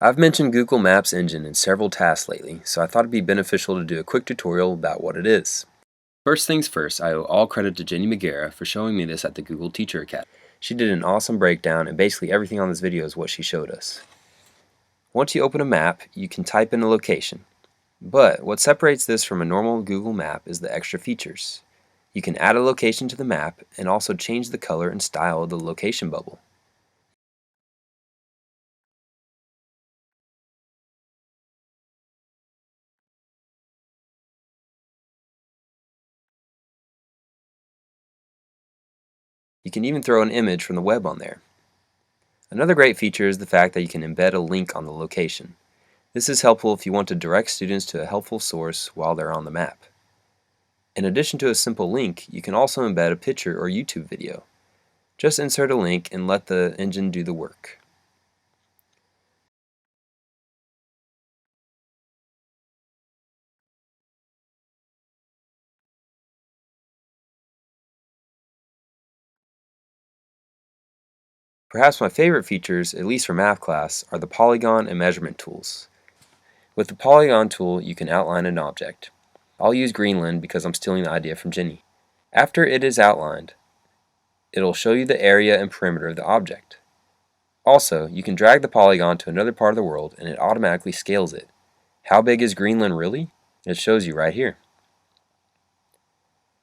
I've mentioned Google Maps engine in several tasks lately, so I thought it'd be beneficial to do a quick tutorial about what it is. First things first, I owe all credit to Jenny McGarrah for showing me this at the Google Teacher Academy. She did an awesome breakdown, and basically everything on this video is what she showed us. Once you open a map, you can type in a location. But what separates this from a normal Google map is the extra features. You can add a location to the map and also change the color and style of the location bubble. You can even throw an image from the web on there. Another great feature is the fact that you can embed a link on the location. This is helpful if you want to direct students to a helpful source while they're on the map. In addition to a simple link, you can also embed a picture or YouTube video. Just insert a link and let the engine do the work. Perhaps my favorite features, at least for math class, are the polygon and measurement tools. With the Polygon tool, you can outline an object. I'll use Greenland because I'm stealing the idea from Jenny. After it is outlined, it'll show you the area and perimeter of the object. Also, you can drag the polygon to another part of the world and it automatically scales it. How big is Greenland really? It shows you right here.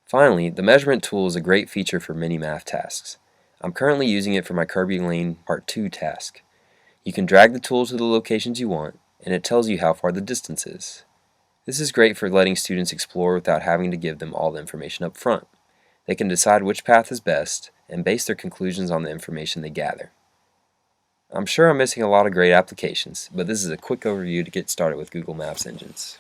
Finally, the measurement tool is a great feature for many math tasks. I'm currently using it for my Kirby Lane Part 2 task. You can drag the tool to the locations you want, and it tells you how far the distance is. This is great for letting students explore without having to give them all the information up front. They can decide which path is best and base their conclusions on the information they gather. I'm sure I'm missing a lot of great applications, but this is a quick overview to get started with Google Maps engines.